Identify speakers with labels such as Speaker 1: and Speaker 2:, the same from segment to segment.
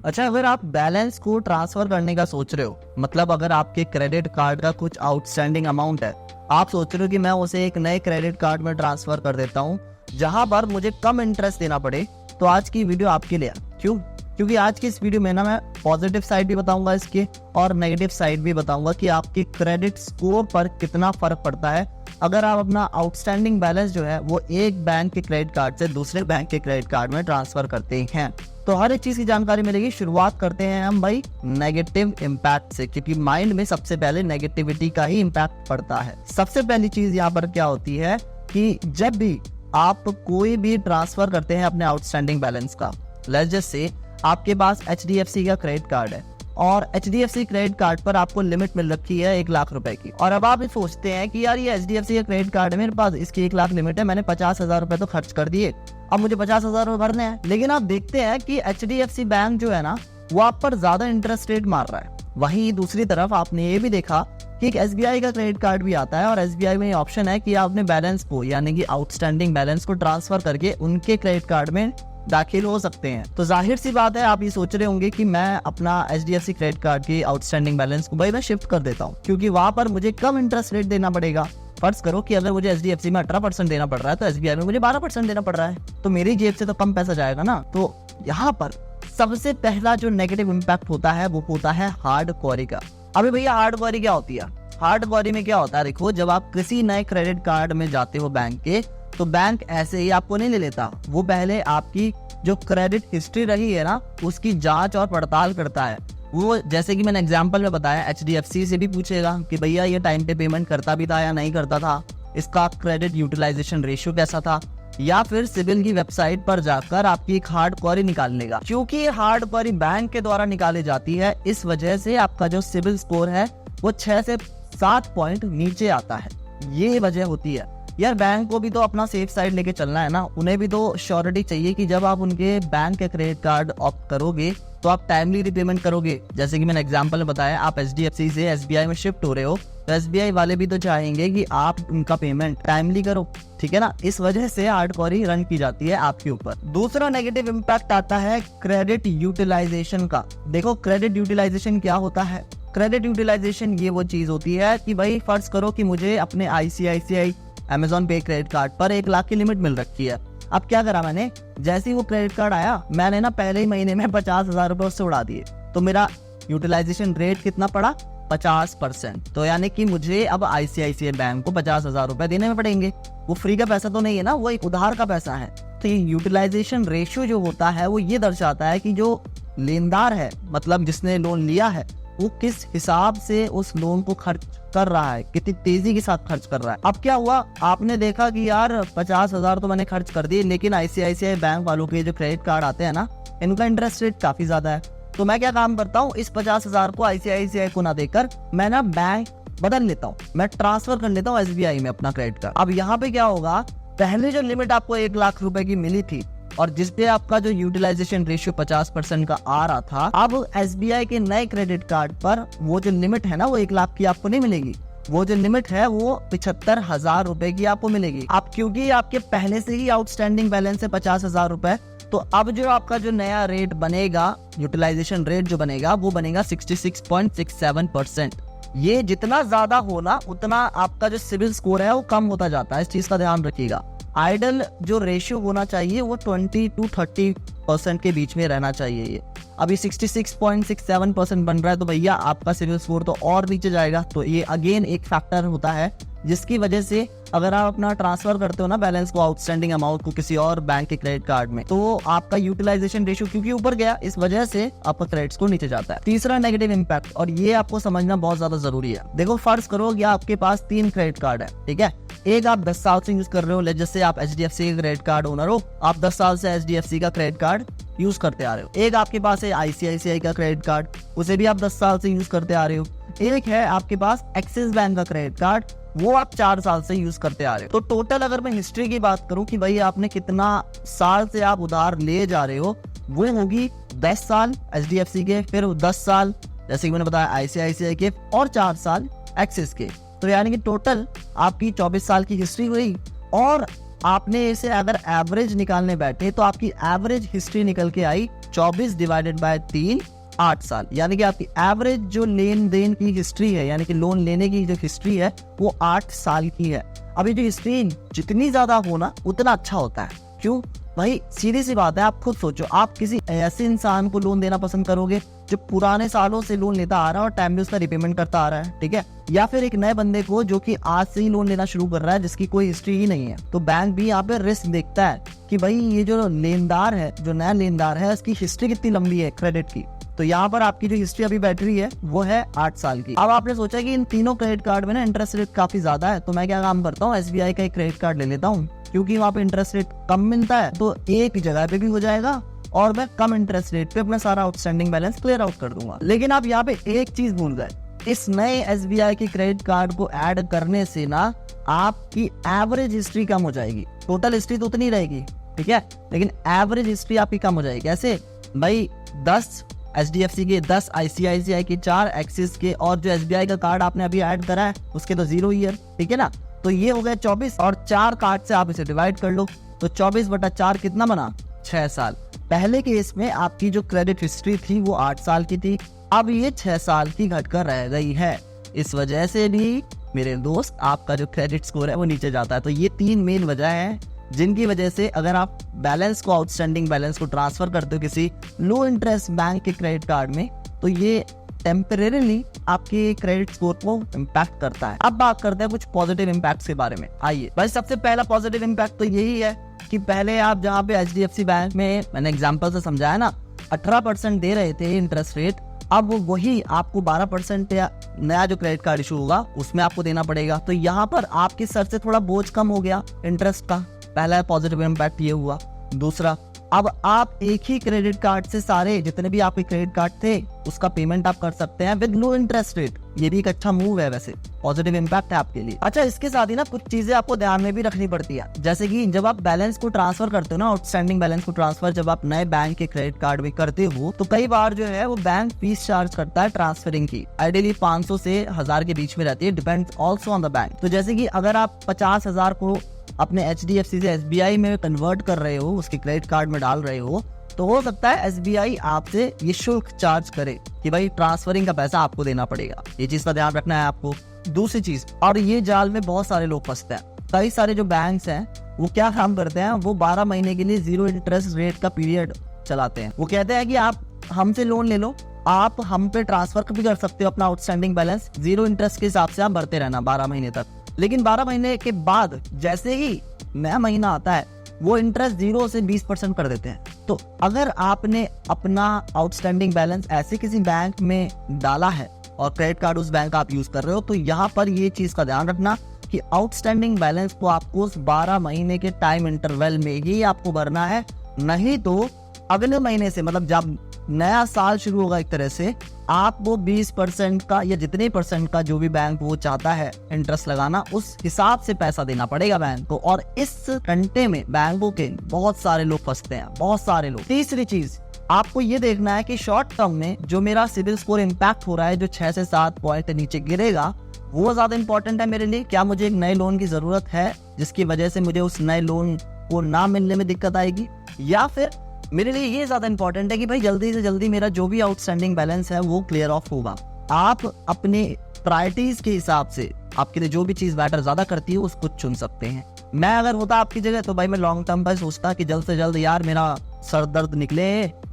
Speaker 1: अच्छा, अगर आप बैलेंस को ट्रांसफर करने का सोच रहे हो, मतलब अगर आपके क्रेडिट कार्ड का कुछ आउटस्टैंडिंग अमाउंट है, आप सोच रहे हो कि मैं उसे एक नए क्रेडिट कार्ड में ट्रांसफर कर देता हूँ जहां पर मुझे कम इंटरेस्ट देना पड़े, तो आज की वीडियो आपके लिए। क्यों? क्योंकि आज की इस वीडियो में ना मैं पॉजिटिव साइड भी बताऊंगा इसके और नेगेटिव साइड भी बताऊंगा कि आपके क्रेडिट स्कोर पर कितना फर्क पड़ता है अगर आप अपना आउटस्टैंडिंग बैलेंस जो है वो एक बैंक के क्रेडिट कार्ड से दूसरे बैंक के क्रेडिट कार्ड में ट्रांसफर करते हैं। तो हर एक चीज की जानकारी मिलेगी। शुरुआत करते हैं हम भाई नेगेटिव इम्पैक्ट से, क्योंकि माइंड में सबसे पहले नेगेटिविटी का ही इम्पैक्ट पड़ता है। सबसे पहली चीज यहाँ पर क्या होती है कि जब भी आप कोई भी ट्रांसफर करते हैं अपने आउटस्टैंडिंग बैलेंस का, लेट्स जस्ट से आपके पास HDFC का क्रेडिट कार्ड है और HDFC क्रेडिट कार्ड पर आपको लिमिट मिल रखी है 1 लाख रुपए की, और अब आप ये सोचते हैं कि यार ये HDFC का क्रेडिट कार्ड है, मेरे पास इसकी 1 लाख लिमिट है, मैंने 50,000 रुपए तो खर्च कर दिए, अब मुझे 50,000 रुपए भरने हैं। लेकिन आप देखते हैं कि HDFC बैंक जो है ना वो आप पर ज्यादा इंटरेस्ट रेट मार रहा है। वहीं दूसरी तरफ आपने ये भी देखा कि एक SBI का क्रेडिट कार्ड भी आता है और SBI में ये ऑप्शन है कि आप अपने बैलेंस को, यानी कि आउटस्टैंडिंग बैलेंस को ट्रांसफर करके उनके क्रेडिट कार्ड में दाखिल हो सकते हैं। तो जाहिर सी बात है आप ये सोच रहे होंगे कि मैं अपना HDFC क्रेडिट कार्ड की आउटस्टैंडिंग बैलेंस को भाई मैं शिफ्ट कर देता हूँ, क्योंकि वहां पर मुझे कम इंटरेस्ट रेट देना पड़ेगा। फर्ज करो कि अगर मुझे HDFC में 18% देना पड़ रहा है तो SBI में मुझे 12% देना पड़ रहा है, तो मेरी जेब से तो कम पैसा जाएगा ना। तो यहाँ पर सबसे पहला जो नेगेटिव इम्पैक्ट होता है वो होता है हार्ड क्वेरी का। अभी भैया हार्ड क्वेरी क्या होती है? हार्ड क्वेरी में क्या होता है, देखो, जब आप किसी नए क्रेडिट कार्ड में जाते हो बैंक के, तो बैंक ऐसे ही आपको नहीं ले लेता, वो पहले आपकी जो क्रेडिट हिस्ट्री रही है ना उसकी जांच और पड़ताल करता है। वो जैसे कि मैंने एग्जांपल में बताया, HDFC से भी पूछेगा कि भैया ये टाइम पे पेमेंट करता भी था या नहीं करता था, इसका क्रेडिट यूटिलाइजेशन रेशियो कैसा था, या फिर सिविल की वेबसाइट पर जाकर आपकी एक हार्ड क्वेरी निकाल लेगा। क्योंकि हार्ड क्वेरी बैंक के द्वारा निकाली जाती है, इस वजह से आपका जो सिविल स्कोर है वो 6 से 7 पॉइंट नीचे आता है। ये वजह होती है। यार बैंक को भी तो अपना सेफ साइड लेके चलना है ना, उन्हें भी तो श्योरिटी चाहिए कि जब आप उनके बैंक के क्रेडिट कार्ड ऑप्ट करोगे तो आप टाइमली रिपेमेंट करोगे। जैसे कि मैंने एग्जांपल में बताया, आप HDFC से SBI में शिफ्ट हो रहे हो तो SBI वाले भी तो चाहेंगे कि आप उनका पेमेंट टाइमली करो, ठीक है ना। इस वजह से हार्ड क्वेरी रन की जाती है आपके ऊपर। दूसरा नेगेटिव इम्पैक्ट आता है क्रेडिट यूटिलाइजेशन का। देखो, क्रेडिट यूटिलाइजेशन क्या होता है? क्रेडिट यूटिलाइजेशन ये वो चीज होती है कि भाई फर्ज करो कि मुझे अपने ICICI Amazon पे क्रेडिट कार्ड पर 1 लाख की लिमिट मिल रखी है। अब क्या करा मैंने, जैसे ही वो क्रेडिट कार्ड आया मैंने ना पहले ही महीने में 50,000 रुपए उससे उड़ा दिए, तो मेरा यूटिलाइजेशन रेट कितना पड़ा? 50%। तो यानी कि मुझे अब ICICI बैंक को 50,000 रुपए देने में पड़ेंगे। वो फ्री का पैसा तो नहीं है ना, वो एक उधार का पैसा है। तो ये यूटिलाइजेशन रेशियो जो होता है वो ये दर्शाता है कि जो लेनदार है, मतलब जिसने लोन लिया है, वो किस हिसाब से उस लोन को खर्च कर रहा है, कितनी तेजी के साथ खर्च कर रहा है। अब क्या हुआ, आपने देखा कि यार 50,000 तो मैंने खर्च कर दिए, लेकिन ICICI बैंक वालों के जो क्रेडिट कार्ड आते हैं ना, इनका इंटरेस्ट रेट काफी ज्यादा है। तो मैं क्या काम करता हूँ, इस 50,000 को ICICI को ना देकर मैं ना बैंक बदल लेता हूँ, मैं ट्रांसफर कर लेता हूँ SBI में अपना क्रेडिट कार्ड। अब यहाँ पे क्या होगा, पहले जो लिमिट आपको 1 लाख रुपए की मिली थी और जिसपे आपका जो यूटिलाइजेशन रेशियो 50% का आ रहा था, अब SBI के नए क्रेडिट कार्ड पर वो जो लिमिट है ना वो 1 लाख की आपको नहीं मिलेगी, वो जो लिमिट है वो 75,000 रुपए की आपको मिलेगी। अब क्योंकि आपके पहले से ही आउटस्टैंडिंग बैलेंस है 50,000 रुपए, तो अब जो आपका जो नया रेट बनेगा, यूटिलाइजेशन रेट जो बनेगा वो बनेगा 66.67%। ये जितना ज्यादा होना उतना आपका जो सिविल स्कोर है वो कम होता जाता है, इस चीज का ध्यान रखिएगा। आइडल जो रेशियो होना चाहिए वो 20 to 30% के बीच में रहना चाहिए। ये अभी 66.67% बन रहा है, तो भैया आपका सिविल स्कोर तो और नीचे जाएगा। तो ये अगेन एक फैक्टर होता है जिसकी वजह से अगर आप अपना ट्रांसफर करते हो ना बैलेंस को, आउटस्टैंडिंग अमाउंट को किसी और बैंक के क्रेडिट कार्ड में, तो आपका यूटिलाइजेशन रेशियो क्योंकि ऊपर गया, इस वजह से आपका क्रेडिट स्कोर नीचे जाता है। तीसरा नेगेटिव इम्पैक्ट, और ये आपको समझना बहुत ज्यादा जरूरी है। देखो, फर्ज करो कि आपके पास 3 क्रेडिट कार्ड है, ठीक है, एक आप 10 साल से यूज कर रहे हो, जैसे आप HDFC का क्रेडिट कार्ड ओनर हो, आप 10 साल से HDFC का क्रेडिट कार्ड यूज करते आ रहे हो। एक आपके पास है ICICI का क्रेडिट कार्ड, उसे भी आप 10 साल से यूज करते आ रहे हो। एक है आपके पास एक्सिस बैंक का क्रेडिट कार्ड, वो आप 4 साल से यूज करते आ रहे हो। तो टोटल अगर मैं हिस्ट्री की बात करूं कि भाई आपने कितना साल से आप उधार ले जा रहे हो, वो होगी 10 साल HDFC के, फिर 10 साल जैसे कि मैंने बताया ICICI के, और 4 साल एक्सिस के। तो यानी कि टोटल आपकी 24 साल की हिस्ट्री हुई। और आपने इसे अगर एवरेज निकालने बैठे तो आपकी एवरेज हिस्ट्री निकल के आई 24 डिवाइडेड बाय 3 8 साल, यानी कि आपकी एवरेज जो लेन देन की हिस्ट्री है, यानी कि लोन लेने की जो हिस्ट्री है वो 8 साल की है। अभी जो हिस्ट्री जितनी ज्यादा हो ना उतना अच्छा होता है। क्यों भाई, सीधी सी बात है, आप खुद सोचो, आप किसी ऐसे इंसान को लोन देना पसंद करोगे जो पुराने सालों से लोन लेता आ रहा है और टाइम भी उसका रिपेमेंट करता आ रहा है, ठीक है, या फिर एक नए बंदे को जो कि आज से ही लोन लेना शुरू कर रहा है जिसकी कोई हिस्ट्री ही नहीं है। तो बैंक भी यहाँ पे रिस्क देखता है कि भाई ये जो लेनदार है, जो नया लेनदार है, इसकी हिस्ट्री कितनी लंबी है क्रेडिट की। तो यहाँ पर आपकी जो हिस्ट्री अभी बैठ रही है वो है 8 साल की। अब आपने सोचा कि इन तीनों क्रेडिट कार्ड में ना इंटरेस्ट रेट काफी ज्यादा है, तो मैं क्या काम करता हूँ, SBI का एक क्रेडिट कार्ड ले लेता हूँ, क्योंकि वहाँ पे इंटरेस्ट रेट कम मिलता है, तो एक जगह पे भी हो जाएगा और मैं कम इंटरेस्ट रेट पे अपना सारा आउटस्टैंडिंग बैलेंस क्लियर आउट कर दूंगा। लेकिन आप यहाँ पे एक चीज भूल गए, इस नए SBI के क्रेडिट कार्ड को ऐड करने से ना आपकी एवरेज हिस्ट्री कम हो जाएगी। टोटल हिस्ट्री तो उतनी रहेगी, ठीक है, लेकिन एवरेज हिस्ट्री आपकी कम हो जाएगी। कैसे भाई, 10 HDFC के, 10 ICICI के, 4 एक्सिस के, और जो SBI का कार्ड आपने अभी ऐड करा है उसके तो 0 ईयर, ठीक है ना। तो ये हो गया 24, और 4 कार्ड से आप इसे डिवाइड कर लो, तो 24/4 कितना बना, 6 साल। पहले केस में आपकी जो क्रेडिट हिस्ट्री थी वो 8 साल की थी, अब ये 6 साल की घटकर रह गई है। इस वजह से भी मेरे दोस्त आपका जो क्रेडिट स्कोर है वो नीचे जाता है। तो ये 3 मेन वजह है जिनकी वजह से अगर आप बैलेंस को, आउटस्टैंडिंग बैलेंस को ट्रांसफर करते हो किसी लो इंटरेस्ट बैंक के क्रेडिट कार्ड में, तो ये टेम्परेरीली आपके क्रेडिट स्कोर को इम्पैक्ट करता है। अब बात करते हैं कुछ पॉजिटिव इम्पैक्ट के बारे में। आइए भाई, सबसे पहला पॉजिटिव इम्पैक्ट तो यही है कि पहले आप जहाँ पे HDFC बैंक में, मैंने एग्जांपल से समझाया ना, 18% दे रहे थे इंटरेस्ट रेट, अब वही आपको 12% या नया जो क्रेडिट कार्ड इशू होगा उसमें आपको देना पड़ेगा। तो यहाँ पर आपके सर से थोड़ा बोझ कम हो गया इंटरेस्ट का। पहला पॉजिटिव इम्पैक्ट ये हुआ। दूसरा, अब आप एक ही क्रेडिट कार्ड से सारे जितने भी आपके क्रेडिट कार्ड थे उसका पेमेंट आप कर सकते हैं विद लो इंटरेस्ट रेट। ये भी एक अच्छा मूव है, वैसे पॉजिटिव इम्पैक्ट है आपके लिए। अच्छा, इसके साथ ही ना कुछ चीजें आपको ध्यान में भी रखनी पड़ती है, जैसे कि जब आप बैलेंस को ट्रांसफर करते हो ना, आउटस्टैंडिंग बैलेंस को ट्रांसफर जब आप नए बैंक के क्रेडिट कार्ड में करते हो, तो कई बार जो है वो बैंक फीस चार्ज करता है ट्रांसफरिंग की। आइडियली 500 से 1000 के बीच में रहती है, depends also on the bank. तो जैसे कि अगर आप 50,000 को अपने HDFC से SBI में कन्वर्ट कर रहे हो, उसके क्रेडिट कार्ड में डाल रहे हो, तो हो सकता है SBI आपसे ये शुल्क चार्ज करे कि भाई ट्रांसफरिंग का पैसा आपको देना पड़ेगा। ये चीज का ध्यान रखना है आपको। दूसरी चीज, और ये जाल में बहुत सारे लोग फंसते हैं, कई सारे जो बैंक्स हैं वो क्या काम करते हैं, वो 12 महीने के लिए 0 इंटरेस्ट रेट का पीरियड चलाते हैं। वो कहते हैं कि आप हमसे लोन ले लो, आप हम पे ट्रांसफर भी कर सकते हो अपना आउटस्टैंडिंग बैलेंस, 0 इंटरेस्ट के हिसाब से आप भरते रहना 12 महीने तक। लेकिन 12 महीने के बाद जैसे ही नया महीना आता है वो इंटरेस्ट 0 से 20% कर देते हैं। तो अगर आपने अपना आउटस्टैंडिंग बैलेंस ऐसे किसी बैंक में डाला है और क्रेडिट कार्ड उस बैंक का आप यूज कर रहे हो, तो यहाँ पर ये चीज का ध्यान रखना कि आउटस्टैंडिंग बैलेंस को आपको उस 12 महीने के टाइम इंटरवल में ही आपको भरना है, नहीं तो अगले महीने से, मतलब जब नया साल शुरू होगा एक तरह से, आप वो 20% का या जितने % का जो भी बैंक वो चाहता है इंटरेस्ट लगाना, उस हिसाब से पैसा देना पड़ेगा बैंक को। और इस घंटे में बैंकों के बहुत सारे लोग फंसते हैं, बहुत सारे लोग। तीसरी चीज, आपको ये देखना है कि शॉर्ट टर्म में जो मेरा सिविल स्कोर इम्पैक्ट हो रहा है, जो 6 से 7 पॉइंट नीचे गिरेगा, वो ज्यादा इंपॉर्टेंट है मेरे लिए। क्या मुझे एक नए लोन की जरूरत है जिसकी वजह से मुझे उस नए लोन को ना मिलने में दिक्कत आएगी, या फिर मेरे लिए ये ज्यादा इंपॉर्टेंट है कि भाई जल्दी से जल्दी मेरा जो भी आउटस्टैंडिंग बैलेंस है वो क्लियर ऑफ होगा। आप अपने प्रायोरिटीज के हिसाब से आपके लिए जो भी चीज मैटर ज्यादा करती है उसको चुन सकते हैं। मैं अगर होता आपकी जगह तो भाई मैं लॉन्ग टर्म पर सोचता कि जल्द से जल्द यार मेरा सर दर्द निकले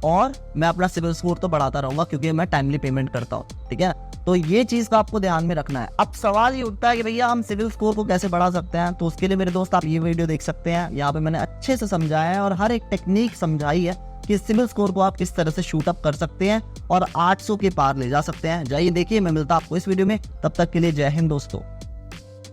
Speaker 1: और मैं अपना सिविल स्कोर तो बढ़ाता रहूंगा क्योंकि मैं टाइमली पेमेंट करता हूँ, ठीक है। तो ये चीज का आपको ध्यान में रखना है। अब सवाल ये उठता है कि भैया हम सिविल स्कोर को कैसे बढ़ा सकते हैं, तो उसके लिए मेरे दोस्त आप ये वीडियो देख सकते हैं। यहाँ पे मैंने अच्छे से समझाया है और हर एक टेक्निक समझाई है कि सिविल स्कोर को आप किस तरह से शूट अप कर सकते हैं और 800 के पार ले जा सकते हैं। जाइए देखिए, मैं मिलता आपको इस वीडियो में, तब तक के लिए जय हिंद दोस्तों।